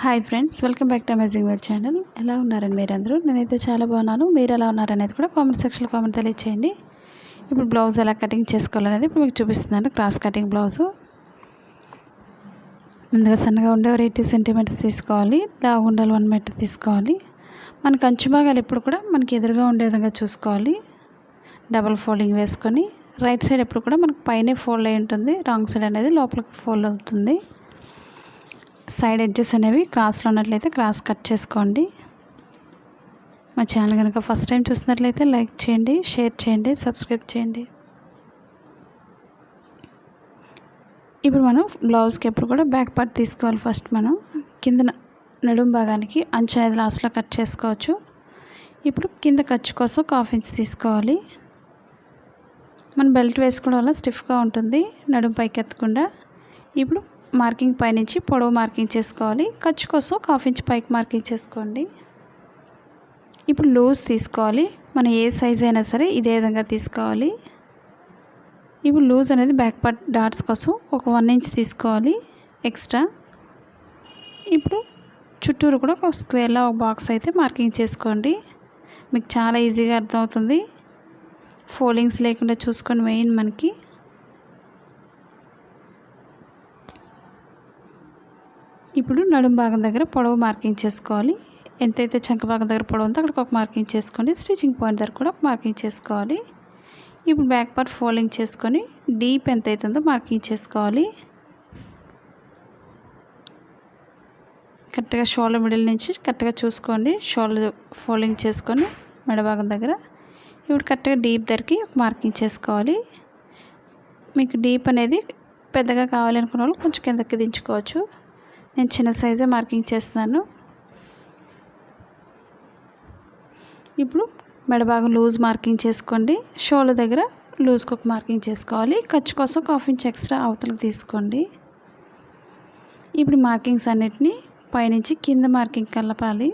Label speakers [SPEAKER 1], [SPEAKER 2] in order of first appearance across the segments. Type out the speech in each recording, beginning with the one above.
[SPEAKER 1] Hi friends, welcome back to amazing where channel. ఎలా ఉన్నారండి మీరందరూ? నేనైతే చాలా బాగున్నాను. మీరు ఎలా ఉన్నారనేది కూడా కామెంట్ సెక్షన్లో కామెంట్ తెలియచేయండి. ఇప్పుడు బ్లౌజ్ ఎలా కటింగ్ చేసుకోవాలనేది ఇప్పుడు మీకు చూపిస్తున్నాను. క్రాస్ కటింగ్ బ్లౌజు ముందుగా సన్నగా ఉండే 80 సెంటీమీటర్స్ తీసుకోవాలి. లావు ఉండాలి 1 మీటర్ తీసుకోవాలి. మన కంచు భాగాలు ఎప్పుడు కూడా మనకి ఎదురుగా ఉండే విధంగా చూసుకోవాలి. డబల్ ఫోల్డింగ్ వేసుకొని రైట్ సైడ్ ఎప్పుడు కూడా మనకు పైనే ఫోల్డ్ అయి ఉంటుంది. రాంగ్ సైడ్ అనేది లోపలికి ఫోల్డ్ అవుతుంది. సైడ్ ఎడ్జెస్ అనేవి క్రాస్లో ఉన్నట్లయితే క్రాస్ కట్ చేసుకోండి. మా ఛానల్ కనుక ఫస్ట్ టైం చూస్తున్నట్లయితే లైక్ చేయండి, షేర్ చేయండి, సబ్స్క్రైబ్ చేయండి. ఇప్పుడు మనం బ్లౌజ్కి ఎప్పుడు కూడా బ్యాక్ పార్ట్ తీసుకోవాలి. ఫస్ట్ మనం కింద నడుము భాగానికి అంచు అనేది లాస్ట్లో కట్ చేసుకోవచ్చు. ఇప్పుడు కింద ఖర్చు కోసం 1/2 ఇంచ్ తీసుకోవాలి. మనం బెల్ట్ వేసుకోవడం వల్ల స్టిఫ్గా ఉంటుంది, నడుము పైకి ఎత్తకుండా. ఇప్పుడు మార్కింగ్ పైనుంచి పొడవు మార్కింగ్ చేసుకోవాలి. ఖర్చు కోసం 1/2 ఇంచ్ పైకి మార్కింగ్ చేసుకోండి. ఇప్పుడు లూజ్ తీసుకోవాలి. మనం ఏ సైజ్ అయినా సరే ఇదే విధంగా తీసుకోవాలి. ఇప్పుడు లూజ్ అనేది బ్యాక్ పార్ట్ డాట్స్ కోసం ఒక 1 ఇంచ్ తీసుకోవాలి ఎక్స్ట్రా. ఇప్పుడు చుట్టూరు కూడా ఒక స్క్వేర్లో ఒక బాక్స్ అయితే మార్కింగ్ చేసుకోండి. మీకు చాలా ఈజీగా అర్థమవుతుంది. ఫోల్డింగ్స్ లేకుండా చూసుకొని మెయిన్ మనకి. ఇప్పుడు నడుము భాగం దగ్గర పొడవు మార్కింగ్ చేసుకోవాలి. ఎంతైతే చంక భాగం దగ్గర పొడవు ఉందో అక్కడికి ఒక మార్కింగ్ చేసుకోండి. స్టిచ్చింగ్ పాయింట్ దగ్గర కూడా ఒక మార్కింగ్ చేసుకోవాలి. ఇప్పుడు బ్యాక్ పార్ట్ ఫోల్డింగ్ చేసుకొని డీప్ ఎంత అవుతుందో మార్కింగ్ చేసుకోవాలి. కరెక్ట్గా షోల్డర్ మిడిల్ నుంచి కరెక్ట్గా చూసుకోండి. షోల్డర్ ఫోల్డింగ్ చేసుకొని మెడ భాగం దగ్గర ఇప్పుడు కరెక్ట్గా డీప్ దగ్గరికి ఒక మార్కింగ్ చేసుకోవాలి. మీకు డీప్ అనేది పెద్దగా కావాలి అనుకున్న వాళ్ళు కొంచెం కిందకి దించుకోవచ్చు. నేను చిన్న సైజే మార్కింగ్ చేస్తున్నాను. ఇప్పుడు మెడ భాగం లూజ్ మార్కింగ్ చేసుకోండి. షోల్డర్ దగ్గర లూజ్కి ఒక మార్కింగ్ చేసుకోవాలి. ఖర్చు కోసం 1/2 ఇంచ్ ఎక్స్ట్రా అవతలకు తీసుకోండి. ఇప్పుడు మార్కింగ్స్ అన్నిటినీ పైనుంచి కింద మార్కింగ్ కలపాలి.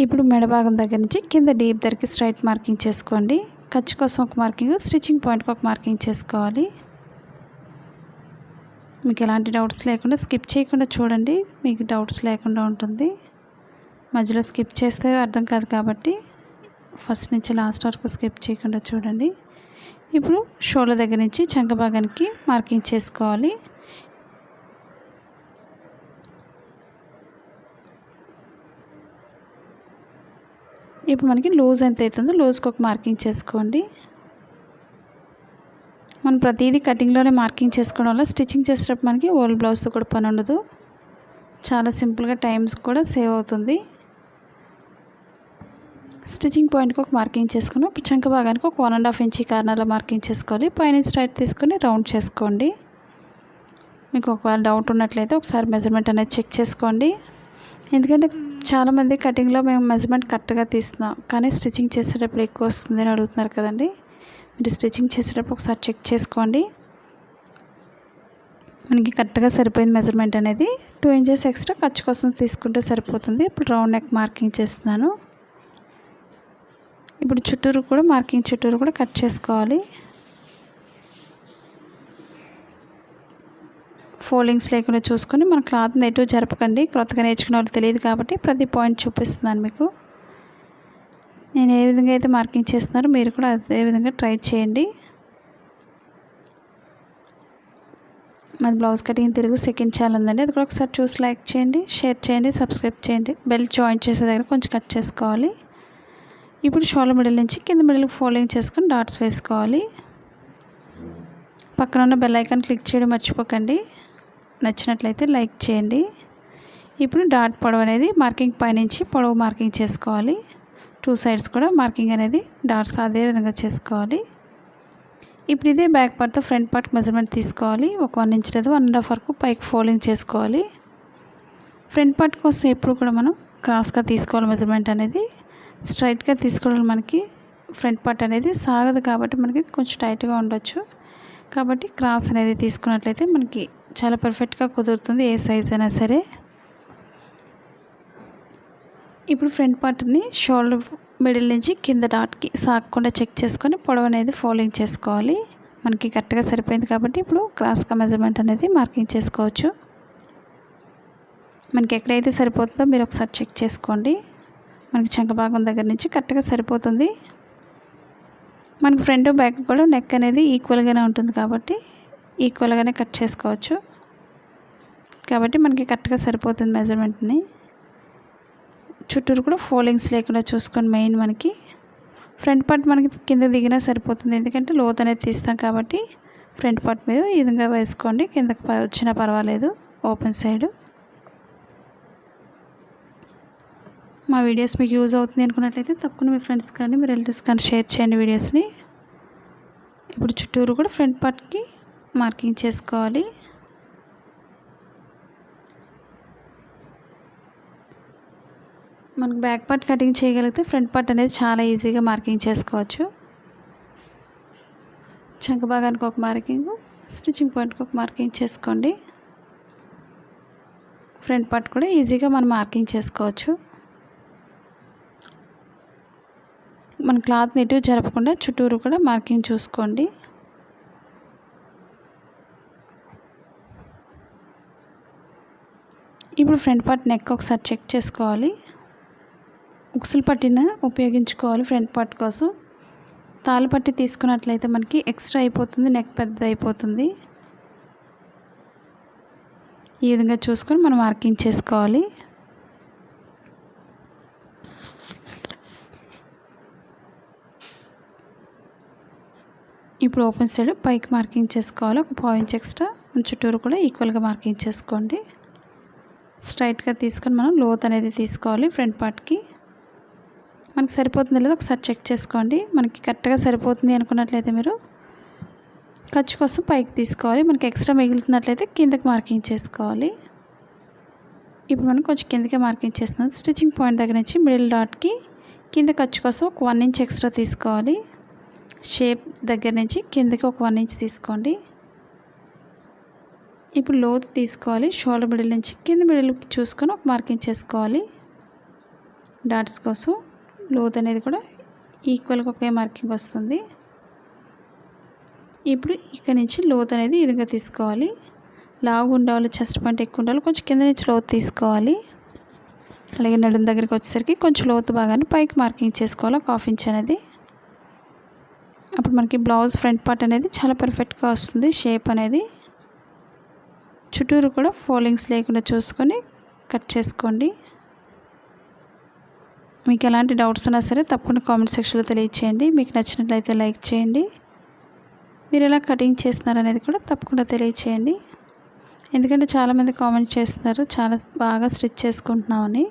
[SPEAKER 1] ఇప్పుడు మెడ భాగం దగ్గర నుంచి కింద డీప్ దగ్గరికి స్ట్రైట్ మార్కింగ్ చేసుకోండి. ఖర్చు కోసం ఒక మార్కింగ్, స్టిచ్చింగ్ పాయింట్కి ఒక మార్కింగ్ చేసుకోవాలి. మీకు ఎలాంటి డౌట్స్ లేకుండా స్కిప్ చేయకుండా చూడండి. మీకు డౌట్స్ లేకుండా ఉంటుంది. మధ్యలో స్కిప్ చేస్తే అర్థం కాదు కాబట్టి ఫస్ట్ నుంచి లాస్ట్ వరకు స్కిప్ చేయకుండా చూడండి. ఇప్పుడు షోల్డర్ దగ్గర నుంచి చంక భాగానికి మార్కింగ్ చేసుకోవాలి. ఇప్పుడు మనకి లూజ్ ఎంత అవుతుందో లూజ్కి ఒక మార్కింగ్ చేసుకోండి. మనం ప్రతిదీ కటింగ్లోనే మార్కింగ్ చేసుకోవడం వల్ల స్టిచ్చింగ్ చేసేటప్పుడు మనకి ఓల్డ్ బ్లౌజ్తో కూడా పని ఉండదు. చాలా సింపుల్గా టైమ్స్ కూడా సేవ్ అవుతుంది. స్టిచ్చింగ్ పాయింట్కి ఒక మార్కింగ్ చేసుకుని ఇప్పుడు చంక భాగానికి ఒక 1.5 ఇంచ్ కార్నర్లో మార్కింగ్ చేసుకోవాలి. పైన స్ట్రైట్ తీసుకొని రౌండ్ చేసుకోండి. మీకు ఒకవేళ డౌట్ ఉన్నట్లయితే ఒకసారి మెజర్మెంట్ అనేది చెక్ చేసుకోండి. ఎందుకంటే చాలామంది కటింగ్లో మేము మెజర్మెంట్ కరెక్ట్గా తీస్తున్నాం కానీ స్టిచ్చింగ్ చేసేటప్పుడు ఎక్కువ వస్తుంది అని అడుగుతున్నారు కదండి. మీరు స్టిచ్చింగ్ చేసేటప్పుడు ఒకసారి చెక్ చేసుకోండి. మనకి కరెక్ట్గా సరిపోయింది మెజర్మెంట్ అనేది. 2 ఇంచెస్ ఎక్స్ట్రా ఖర్చు కోసం తీసుకుంటే సరిపోతుంది. ఇప్పుడు రౌండ్ నెక్ మార్కింగ్ చేస్తున్నాను. ఇప్పుడు చుట్టూరు కూడా మార్కింగ్ చుట్టూరు కూడా కట్ చేసుకోవాలి. ఫోల్డింగ్స్ లేకుండా చూసుకొని మన క్లాత్ని ఎటు జరపకండి. కొత్తగా నేర్చుకునే వాళ్ళు తెలియదు కాబట్టి ప్రతి పాయింట్ చూపిస్తున్నాను మీకు. నేను ఏ విధంగా అయితే మార్కింగ్ చేస్తున్నారో మీరు కూడా అదే విధంగా ట్రై చేయండి. మాది blouse cutting Telugu second channel ఉందండి. అది కూడా ఒకసారి చూసి లైక్ చేయండి, షేర్ చేయండి, సబ్స్క్రైబ్ చేయండి. బెల్ట్ జాయింట్ చేసే దగ్గర కొంచెం కట్ చేసుకోవాలి. ఇప్పుడు షోల్డర్ మిడిల్ నుంచి కింద మిడిల్కి ఫోల్డింగ్ చేసుకొని డాట్స్ వేసుకోవాలి. పక్కన ఉన్న బెల్ ఐకాన్ క్లిక్ చేయడం మర్చిపోకండి. నచ్చినట్లయితే లైక్ చేయండి. ఇప్పుడు డాట్ పొడవు అనేది మార్కింగ్ పైనుంచి పొడవు మార్కింగ్ చేసుకోవాలి. 2 సైడ్స్ కూడా మార్కింగ్ అనేది డాట్స్ అదే విధంగా చేసుకోవాలి. ఇప్పుడు ఇదే బ్యాక్ పార్ట్తో ఫ్రంట్ పార్ట్ మెజర్మెంట్ తీసుకోవాలి. ఒక 1 ఇంచ్ లేదా 1.5 వరకు పైకి ఫోల్డింగ్ చేసుకోవాలి. ఫ్రంట్ పార్ట్ కోసం ఎప్పుడు కూడా మనం క్రాస్గా తీసుకోవాలి. మెజర్మెంట్ అనేది స్ట్రైట్గా తీసుకోవాలి. మనకి ఫ్రంట్ పార్ట్ అనేది సాగదు కాబట్టి మనకి కొంచెం టైట్గా ఉండొచ్చు. కాబట్టి క్రాస్ అనేది తీసుకున్నట్లయితే మనకి చాలా పర్ఫెక్ట్గా కుదురుతుంది ఏ సైజ్ అయినా సరే. ఇప్పుడు ఫ్రంట్ పార్ట్ని షోల్డర్ మిడిల్ నుంచి కింద డాట్కి సాగకుండా చెక్ చేసుకొని పొడవు అనేది ఫోల్డింగ్ చేసుకోవాలి. మనకి కరెక్ట్గా సరిపోయింది కాబట్టి ఇప్పుడు క్రాస్గా మెజర్మెంట్ అనేది మార్కింగ్ చేసుకోవచ్చు. మనకి ఎక్కడైతే సరిపోతుందో మీరు ఒకసారి చెక్ చేసుకోండి. మనకి చంక భాగం దగ్గర నుంచి కరెక్ట్గా సరిపోతుంది. మనకి ఫ్రంట్ బ్యాక్ కూడా నెక్ అనేది ఈక్వల్గానే ఉంటుంది కాబట్టి ఈక్వల్గానే కట్ చేసుకోవచ్చు. కాబట్టి మనకి కరెక్ట్గా సరిపోతుంది మెజర్మెంట్ని. చుట్టూరు కూడా ఫోల్డింగ్స్ లేకుండా చూసుకొని మెయిన్ మనకి ఫ్రంట్ పార్ట్ మనకి కింద దిగినా సరిపోతుంది. ఎందుకంటే లోత్ అనేది తీస్తాం కాబట్టి ఫ్రంట్ పార్ట్ మీరు ఈ విధంగా వేసుకోండి. కిందకి వచ్చినా పర్వాలేదు ఓపెన్ సైడ్. మా వీడియోస్ మీకు యూజ్ అవుతుంది అనుకున్నట్లయితే తప్పకుండా మీ ఫ్రెండ్స్ కానీ మీ రిలేటివ్స్ కానీ షేర్ చేయండి వీడియోస్ని. ఇప్పుడు చుట్టూరు కూడా ఫ్రంట్ పార్ట్కి మార్కింగ్ చేసుకోవాలి. మనకు బ్యాక్ పార్ట్ కటింగ్ చేయగలిగితే ఫ్రంట్ పార్ట్ అనేది చాలా ఈజీగా మార్కింగ్ చేసుకోవచ్చు. చంక భాగానికి ఒక మార్కింగ్, స్టిచ్చింగ్ పాయింట్కి ఒక మార్కింగ్ చేసుకోండి. ఫ్రంట్ పార్ట్ కూడా ఈజీగా మనం మార్కింగ్ చేసుకోవచ్చు. మన క్లాత్ని ఇటు జరపకుండా చుట్టూరు కూడా మార్కింగ్ చూసుకోండి. ఇప్పుడు ఫ్రంట్ పార్ట్ నెక్ ఒకసారి చెక్ చేసుకోవాలి. ఉక్సులు పట్టిన ఉపయోగించుకోవాలి ఫ్రంట్ పార్ట్ కోసం. తాళ్ళు పట్టి తీసుకున్నట్లయితే మనకి ఎక్స్ట్రా అయిపోతుంది, నెక్ పెద్ద అయిపోతుంది. ఈ విధంగా చూసుకొని మనం మార్కింగ్ చేసుకోవాలి. ఇప్పుడు ఓపెన్ సైడ్ పైకి మార్కింగ్ చేసుకోవాలి. ఒక 1/2 ఇంచ్ ఎక్స్ట్రా చుట్టూరు కూడా ఈక్వల్గా మార్కింగ్ చేసుకోండి. స్ట్రైట్గా తీసుకొని మనం లోత్ అనేది తీసుకోవాలి. ఫ్రంట్ పార్ట్కి మనకి సరిపోతుందో లేదో ఒకసారి చెక్ చేసుకోండి. మనకి కరెక్ట్గా సరిపోతుంది అనుకున్నట్లయితే మీరు ఖర్చు కోసం పైకి తీసుకోవాలి. మనకి ఎక్స్ట్రా మిగులుతున్నట్లయితే కిందకి మార్కింగ్ చేసుకోవాలి. ఇప్పుడు మనం కొంచెం కిందకే మార్కింగ్ చేస్తున్నాం. స్టిచ్చింగ్ పాయింట్ దగ్గర నుంచి మిడిల్ డాట్కి కింద ఖర్చు కోసం ఒక 1 ఇంచ్ ఎక్స్ట్రా తీసుకోవాలి. షేప్ దగ్గర నుంచి కిందకి ఒక 1 ఇంచ్ తీసుకోండి. ఇప్పుడు లోతు తీసుకోవాలి. షోల్డర్ మిడిల్ నుంచి కింద మిడిల్ చూసుకొని ఒక మార్కింగ్ చేసుకోవాలి. డాట్స్ కోసం లోత్ అనేది కూడా ఈక్వల్గా ఒకే మార్కింగ్ వస్తుంది. ఇప్పుడు ఇక్కడ నుంచి లోత్ అనేది ఈ విధంగా తీసుకోవాలి. లావు ఉండాలి, చెస్ట్ పాయింట్ ఎక్కువ ఉండాలి, కొంచెం కింద నుంచి లోతు తీసుకోవాలి. అలాగే నడుం దగ్గరికి వచ్చేసరికి కొంచెం లోతు భాగాన్ని పైకి మార్కింగ్ చేసుకోవాలి, ఒక 1/2 ఇంచ్ అనేది. అప్పుడు మనకి బ్లౌజ్ ఫ్రంట్ పార్ట్ అనేది చాలా పర్ఫెక్ట్గా వస్తుంది. షేప్ అనేది చుట్టూరు కూడా ఫోల్డింగ్స్ లేకుండా చూసుకొని కట్ చేసుకోండి. మీకు ఎలాంటి డౌట్స్ ఉన్నా సరే తప్పకుండా కామెంట్ సెక్షన్లో తెలియచేయండి. మీకు నచ్చినట్లయితే లైక్ చేయండి. మీరు ఎలా కటింగ్ చేస్తున్నారు అనేది కూడా తప్పకుండా తెలియచేయండి. ఎందుకంటే చాలామంది కామెంట్ చేస్తున్నారు చాలా బాగా స్టిచ్ చేసుకుంటున్నామని.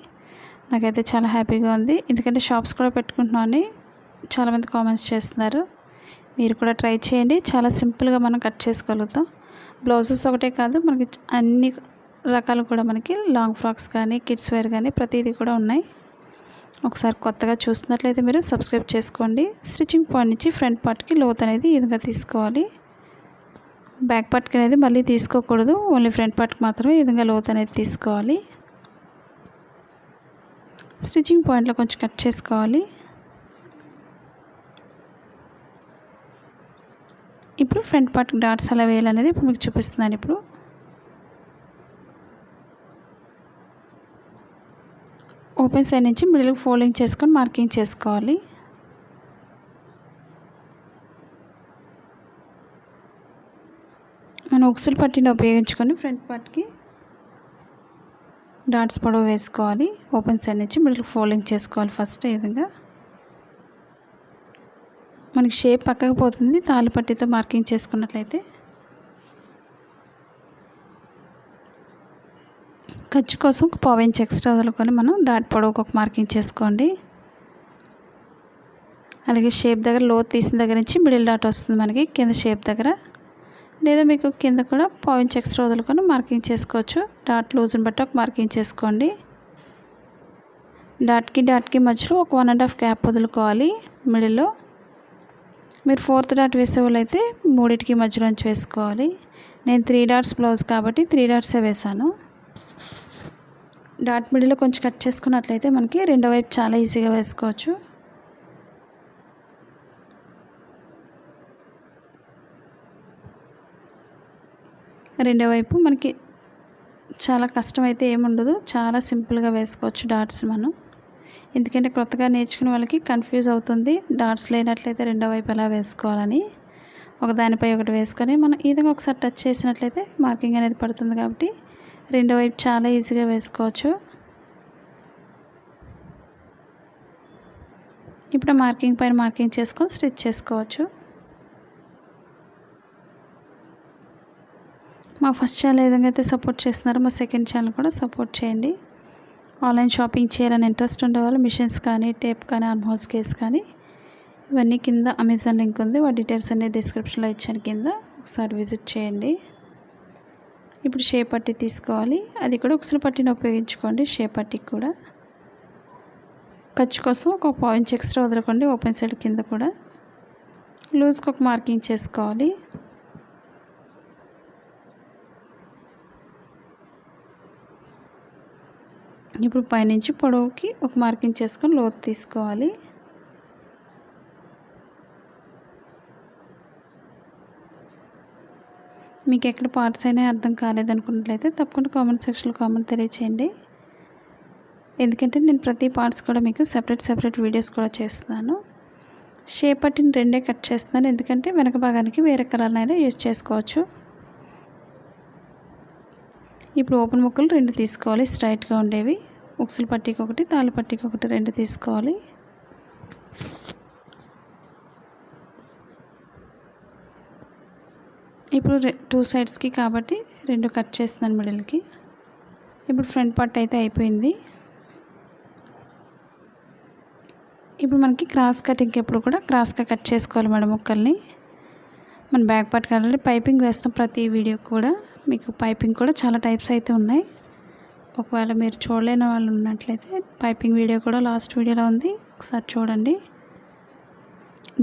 [SPEAKER 1] నాకైతే చాలా హ్యాపీగా ఉంది. ఎందుకంటే షాప్స్ కూడా పెట్టుకుంటున్నామని చాలామంది కామెంట్స్ చేస్తున్నారు. మీరు కూడా ట్రై చేయండి. చాలా సింపుల్గా మనం కట్ చేసుకోగలుగుతాం. బ్లౌజెస్ ఒకటే కాదు, మనకి అన్ని రకాలు కూడా మనకి లాంగ్ ఫ్రాక్స్ కానీ కిడ్స్ వేర్ కానీ ప్రతిదీ కూడా ఉన్నాయి. ఒకసారి కొత్తగా చూస్తున్నట్లయితే మీరు సబ్స్క్రైబ్ చేసుకోండి. స్టిచ్చింగ్ పాయింట్ నుంచి ఫ్రంట్ పార్ట్కి లోత్ అనేది ఈ విధంగా తీసుకోవాలి. బ్యాక్ పార్ట్కి అనేది మళ్ళీ తీసుకోకూడదు, ఓన్లీ ఫ్రంట్ పార్ట్కి మాత్రమే ఈ విధంగా లోత్ అనేది తీసుకోవాలి. స్టిచ్చింగ్ పాయింట్లో కొంచెం కట్ చేసుకోవాలి. ఇప్పుడు ఫ్రంట్ పార్ట్కి డాట్స్ ఎలా వేయాలనేది ఇప్పుడు మీకు చూపిస్తున్నాను. ఇప్పుడు ఓపెన్ సైడ్ నుంచి మిడిల్కి ఫోల్డింగ్ చేసుకొని మార్కింగ్ చేసుకోవాలి. మనం ఉక్సులు పట్టిని ఉపయోగించుకొని ఫ్రంట్ పార్ట్కి డాట్స్ పొడవు వేసుకోవాలి. ఓపెన్ సైడ్ నుంచి మిడిల్కి ఫోల్డింగ్ చేసుకోవాలి. ఫస్ట్ ఈ విధంగా మనకి షేప్ పక్కకు పోతుంది. తాళ్ళు పట్టితో మార్కింగ్ చేసుకున్నట్లయితే ఖర్చు కోసం ఒక 1/2 ఇంచ్ ఎక్స్ట్రా వదులుకొని మనం డాట్ పొడవుకు ఒక మార్కింగ్ చేసుకోండి. అలాగే షేప్ దగ్గర లోతు తీసిన దగ్గర నుంచి మిడిల్ డాట్ వస్తుంది మనకి కింద షేప్ దగ్గర. లేదా మీకు కింద కూడా 1/2 ఇంచ్ ఎక్స్ట్రా వదులుకొని మార్కింగ్ చేసుకోవచ్చు. డాట్ లూజ్ని బట్టి ఒక మార్కింగ్ చేసుకోండి. డాట్కి మధ్యలో ఒక 1.5 గ్యాప్ వదులుకోవాలి మిడిల్లో. మీరు 4th డాట్ వేసే వాళ్ళు అయితే 3కి మధ్యలోంచి వేసుకోవాలి. నేను 3 డాట్స్ బ్లౌజ్ కాబట్టి 3 డాట్సే వేసాను. డాట్ మిడిల్లో కొంచెం కట్ చేసుకున్నట్లయితే మనకి రెండో వైపు చాలా ఈజీగా వేసుకోవచ్చు. రెండో వైపు మనకి చాలా కష్టమైతే ఏముండదు, చాలా సింపుల్గా వేసుకోవచ్చు డాట్స్ మనం. ఎందుకంటే కొత్తగా నేర్చుకునే వాళ్ళకి కన్ఫ్యూజ్ అవుతుంది, డాట్స్ లేనట్లయితే రెండో వైపు ఎలా వేసుకోవాలని. ఒకదానిపై ఒకటి వేసుకొని మనం ఈ విధంగా ఒకసారి టచ్ చేసినట్లయితే మార్కింగ్ అనేది పడుతుంది, కాబట్టి రెండో వైపు చాలా ఈజీగా వేసుకోవచ్చు. ఇప్పుడు మార్కింగ్ పైన మార్కింగ్ చేసుకొని స్టిచ్ చేసుకోవచ్చు. మా ఫస్ట్ ఛానల్ ఏ విధంగా అయితే సపోర్ట్ చేస్తున్నారో మా సెకండ్ ఛానల్ కూడా సపోర్ట్ చేయండి. ఆన్లైన్ షాపింగ్ చేయాలని ఇంట్రెస్ట్ ఉండేవాళ్ళు మిషన్స్ కానీ, టేప్ కానీ, ఆర్మ్హోల్ స్కేల్స్ కానీ ఇవన్నీ కింద అమెజాన్ లింక్ ఉంది, వాటి డీటెయిల్స్ అన్ని డిస్క్రిప్షన్లో ఇచ్చాను, కింద ఒకసారి విజిట్ చేయండి. ఇప్పుడు షేప్ పట్టీ తీసుకోవాలి, అది కూడా ఉక్సులు పట్టీని ఉపయోగించుకోండి. షేప్ పట్టీకి కూడా ఖర్చు కోసం ఒక పాయింట్ ఎక్స్ట్రా వదలకండి. ఓపెన్ సైడ్ కింద కూడా లూజ్కి ఒక మార్కింగ్ చేసుకోవాలి. ఇప్పుడు పైనుంచి పొడవుకి ఒక మార్కింగ్ చేసుకొని లోతు తీసుకోవాలి. మీకు ఎక్కడ పార్ట్స్ అయినా అర్థం కాలేదనుకున్నట్లయితే తప్పకుండా కామెంట్ సెక్షన్లో కామెంట్ తెలియచేయండి. ఎందుకంటే నేను ప్రతి పార్ట్స్ కూడా మీకు సెపరేట్ వీడియోస్ కూడా చేస్తున్నాను. షేప్ పట్టిని రెండే కట్ చేస్తున్నాను, ఎందుకంటే వెనక భాగానికి వేరే కలర్నైనా యూజ్ చేసుకోవచ్చు. ఇప్పుడు ఓపెన్ ముక్కలు 2 తీసుకోవాలి, స్ట్రైట్గా ఉండేవి. ఉక్సులు పట్టీకి ఒకటి, తాళ్ళ పట్టీకి ఒకటి, 2 తీసుకోవాలి. ఇప్పుడు 2 సైడ్స్కి కాబట్టి 2 కట్ చేస్తున్నాను మిడిల్కి. ఇప్పుడు ఫ్రంట్ పార్ట్ అయితే అయిపోయింది. ఇప్పుడు మనకి క్రాస్ కటింగ్ ఎప్పుడు కూడా క్రాస్గా కట్ చేసుకోవాలి మేడం ముక్కల్ని. మన బ్యాక్ పార్ట్ కావాలంటే పైపింగ్ వేస్తాం ప్రతి వీడియో కూడా. మీకు పైపింగ్ కూడా చాలా టైప్స్ అయితే ఉన్నాయి. ఒకవేళ మీరు చూడలేని వాళ్ళు ఉన్నట్లయితే పైపింగ్ వీడియో కూడా లాస్ట్ వీడియోలో ఉంది, ఒకసారి చూడండి.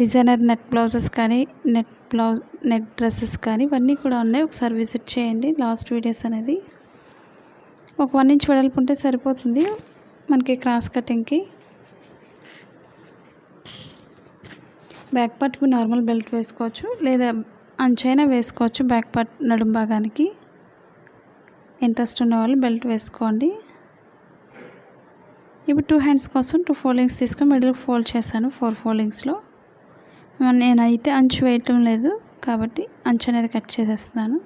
[SPEAKER 1] డిజైనర్ నెట్ బ్లౌజెస్ కానీ, నెట్ డ్రెస్సెస్ కానీ ఇవన్నీ కూడా ఉన్నాయి, ఒకసారి విజిట్ చేయండి. లాస్ట్ వీడియోస్ అనేది ఒక 1 ఇంచ్ వెడల్పు ఉంటే సరిపోతుంది మనకి క్రాస్ కటింగ్కి. బ్యాక్ పార్ట్కి నార్మల్ బెల్ట్ వేసుకోవచ్చు, లేదా అంచైనా వేసుకోవచ్చు. బ్యాక్ పార్ట్ నడుం భాగానికి ఇంట్రెస్ట్ ఉన్న వాళ్ళు బెల్ట్ వేసుకోండి. ఇప్పుడు 2 హ్యాండ్స్ కోసం 2 ఫోల్డింగ్స్ తీసుకొని మిడిల్ ఫోల్డ్ చేశాను. 4 ఫోల్డింగ్స్లో నేనైతే అంచు వేయటం లేదు, కాబట్టి అంచు అనేది కట్ చేసేస్తున్నాను.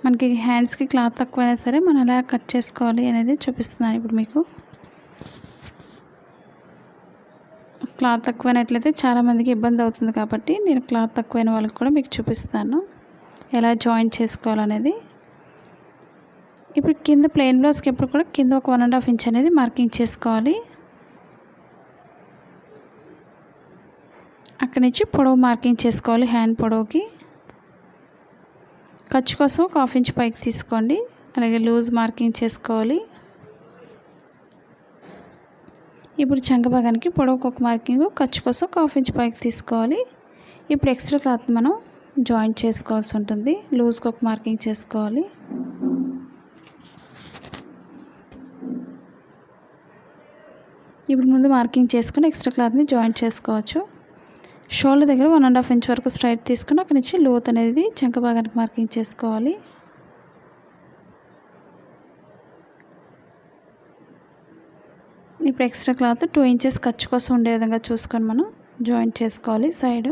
[SPEAKER 1] మనకి హ్యాండ్స్కి క్లాత్ తక్కువైనా సరే మనం ఎలా కట్ చేసుకోవాలి అనేది చూపిస్తున్నాను ఇప్పుడు మీకు. క్లాత్ తక్కువైనట్లయితే చాలామందికి ఇబ్బంది అవుతుంది, కాబట్టి నేను క్లాత్ తక్కువైన వాళ్ళకి కూడా మీకు చూపిస్తాను ఎలా జాయిన్ చేసుకోవాలనేది. ఇప్పుడు కింద ప్లెయిన్ బ్లౌజ్కి ఎప్పుడు కూడా కింద ఒక 1.5 ఇంచ్ అనేది మార్కింగ్ చేసుకోవాలి. అక్కడి నుంచి పొడవు మార్కింగ్ చేసుకోవాలి. హ్యాండ్ పొడవుకి ఖర్చు కోసం ఒక 1/2 ఇంచ్ పైకి తీసుకోండి. అలాగే లూజ్ మార్కింగ్ చేసుకోవాలి. ఇప్పుడు చంక భాగానికి పొడవుకు ఒక మార్కింగ్, ఖర్చు కోసం ఒక 1/2 ఇంచ్ పైకి తీసుకోవాలి. ఇప్పుడు ఎక్స్ట్రా క్లాత్ మనం జాయింట్ చేసుకోవాల్సి ఉంటుంది. లూజ్కి ఒక మార్కింగ్ చేసుకోవాలి. ఇప్పుడు ముందు మార్కింగ్ చేసుకొని ఎక్స్ట్రా క్లాత్ని జాయింట్ చేసుకోవచ్చు. షోల్డర్ దగ్గర 1.5 ఇంచ్ వరకు స్ట్రైట్ తీసుకుని అక్కడి నుంచి లోత్ అనేది చంక భాగానికి మార్కింగ్ చేసుకోవాలి. ఇప్పుడు ఎక్స్ట్రా క్లాత్ 2 ఇంచెస్ ఖర్చు కోసం ఉండే విధంగా చూసుకొని మనం జాయింట్ చేసుకోవాలి సైడ్.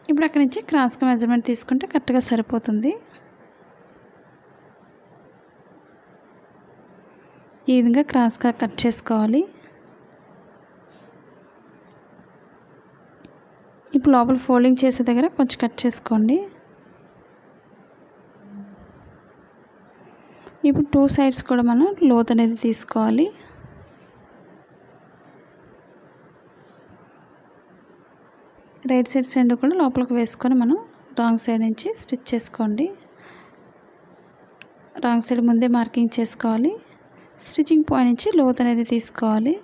[SPEAKER 1] ఇప్పుడు అక్కడి నుంచి క్రాస్గా మెజర్మెంట్ తీసుకుంటే కరెక్ట్గా సరిపోతుంది. ఈ విధంగా క్రాస్గా కట్ చేసుకోవాలి. ఇప్పుడు లోపల ఫోల్డింగ్ చేసే దగ్గర కొంచెం కట్ చేసుకోండి. ఇప్పుడు 2 సైడ్స్ కూడా మనం లోత్ అనేది తీసుకోవాలి. రైట్ సైడ్ 2 కూడా లోపలికి వేసుకొని మనం రాంగ్ సైడ్ నుంచి స్టిచ్ చేసుకోండి. రాంగ్ సైడ్ ముందే మార్కింగ్ చేసుకోవాలి. స్టిచ్చింగ్ పాయింట్ నుంచి లోత్ అనేది తీసుకోవాలి.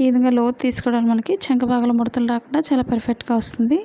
[SPEAKER 1] ఈ విధంగా లోతు తీసుకోవడం మనకి చంక భాగంలో ముడతలు రాకుండా చాలా పర్ఫెక్ట్గా వస్తుంది.